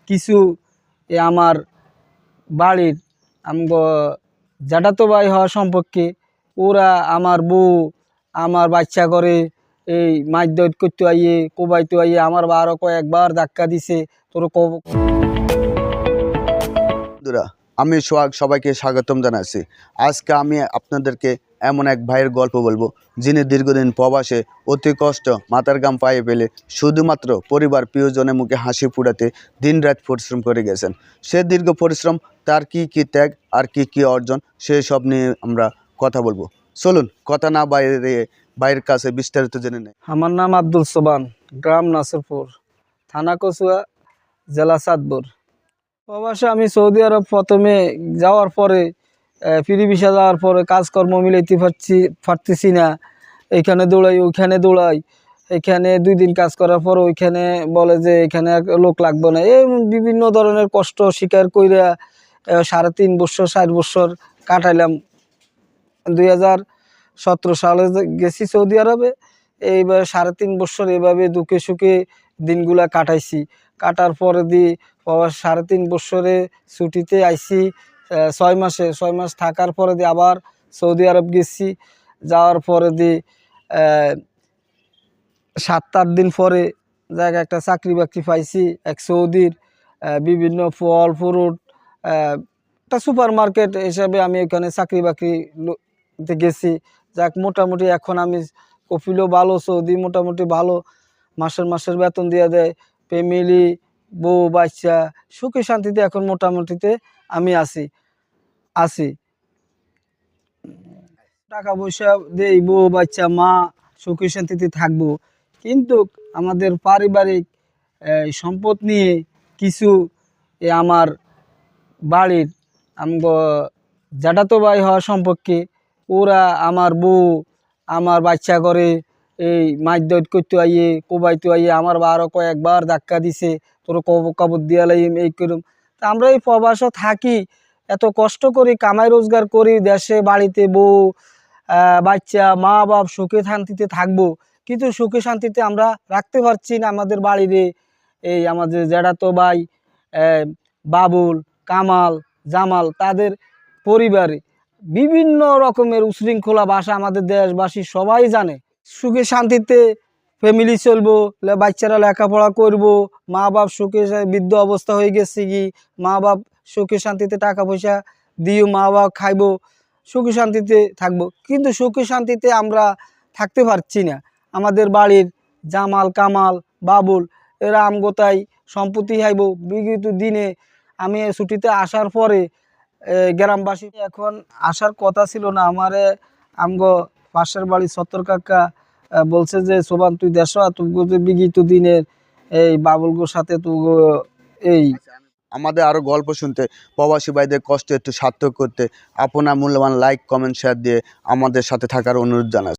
কিছু আমার বাড়ির আমগো জ্যাঠাতো ভাই হওয়া সম্পর্কে ওরা আমার বউ আমার বাচ্চা করে এই মাছ দৈত করতে আইয়ে কোবাইতে আইয়ে আমার আরও কয়েকবার ধাক্কা দিছে তোর বন্ধুরা, আমি সোহাগ সবাইকে স্বাগতম জানাচ্ছি। আজকে আমি আপনাদেরকে এমন এক ভাইয়ের গল্প বলবো, যিনি দীর্ঘদিন প্রবাসে অতি কষ্ট মাথার ঘাম পায়ে ফেলে শুধুমাত্র পরিবার প্রিয়জনের মুখে হাসি ফুটাতে দিনরাত পরিশ্রম করে গেছেন। সে দীর্ঘ পরিশ্রম, তার কি কি ত্যাগ আর কি কি অর্জন, সেসব নিয়ে আমরা কথা বলবো। চলুন কথা না বাইরে ভাইয়ের কাছে বিস্তারিত জেনে নেই। আমার নাম আব্দুল সোবান, গ্রাম নাসিরপুর, থানা কচুয়া, জেলা চাঁদপুর। প্রবাসে আমি সৌদি আরব প্রথমে যাওয়ার পরে ফ্রি ভিসা যাওয়ার পরে কাজকর্ম মিলাইতে পারতেছি না। এইখানে দৌড়াই ওইখানে দৌড়াই, এখানে 2 দিন কাজ করার পর ওইখানে বলে যে এখানে লোক লাগবে না। এই বিভিন্ন ধরনের কষ্ট স্বীকার কইরা 3.5 বছর 4 বছর কাটাইলাম। 2017 সালে গেছি সৌদি আরবে। এইবার 3.5 বছর এভাবে দুঃখে সুখে দিনগুলা কাটাইছি। কাটার পরে দিয়ে 3.5 বছরে ছুটিতে আইছি 6 মাস থাকার পরে দিয়ে আবার সৌদি আরব গেছি। যাওয়ার পরে দিয়ে 7-8 দিন পরে জায়গায় একটা চাকরি বাকরি পাইছি এক সৌদির বিভিন্ন ফল ফ্রুট একটা সুপার মার্কেট হিসাবে আমি ওখানে চাকরি বাকরিতে গেছি। যাক মোটামুটি এখন আমি কফিলও ভালো, সৌদি মোটামুটি ভালো, মাসের বেতন দিয়ে দেয়, ফ্যামিলি বউ বাচ্চা সুখে শান্তিতে এখন মোটামুটিতে আমি আছি। টাকা পয়সা দেই, বউ বাচ্চা মা সুখে শান্তিতে থাকবো, কিন্তু আমাদের পারিবারিক সম্পদ নিয়ে কিছু আমার বাড়ির আমগো জ্যাঠাতো ভাই হওয়া সম্পর্কে ওরা আমার বউ আমার বাচ্চা করে এই মাছ দৈত করতে আইয়ে কোবাইতে আইয়ে আমার আরও কয়েকবার ধাক্কা দিছে তোর কবর দিয়া লাইম এই করুম। তা আমরা এই প্রবাসে থাকি, এত কষ্ট করি, কামাই রোজগার করি, দেশে বাড়িতে বউ বাচ্চা মা বাপ সুখে শান্তিতে থাকবো, কিন্তু সুখে শান্তিতে আমরা রাখতে পারছি না আমাদের বাড়িরে। এই আমাদের জ্যাঠাতো ভাই বাবুল কামাল জামাল তাদের পরিবারে বিভিন্ন রকমের উশৃঙ্খলা ভাষা আমাদের দেশবাসী সবাই জানে। সুখে শান্তিতে ফ্যামিলি চলবো, বাচ্চারা লেখাপড়া করব, মা বাপ সুখে বৃদ্ধ অবস্থা হয়ে গেছে কি মা বাপ সুখে শান্তিতে টাকা পয়সা দিও, মা বাপ খাইবো, সুখে শান্তিতে থাকবো, কিন্তু সুখে শান্তিতে আমরা থাকতে পারছি না। আমাদের বাড়ির জামাল কামাল বাবুল এরা আমগোতাই সম্পত্তি হাইব। বিগত দিনে আমি ছুটিতে আসার পরে গ্রামবাসী এখন আসার কথা ছিল না, আমারে আমগো পাশের বাড়ি সত্তর কাকা বলছে যে সোবান তুই দেশ বিগত দিনের এই বাবুলগোর সাথে তো এই আমাদের আরও গল্প শুনতে, প্রবাসী ভাইদের কষ্ট একটু সার্থক করতে আপনার মূল্যবান লাইক কমেন্ট শেয়ার দিয়ে আমাদের সাথে থাকার অনুরোধ জানাচ্ছি।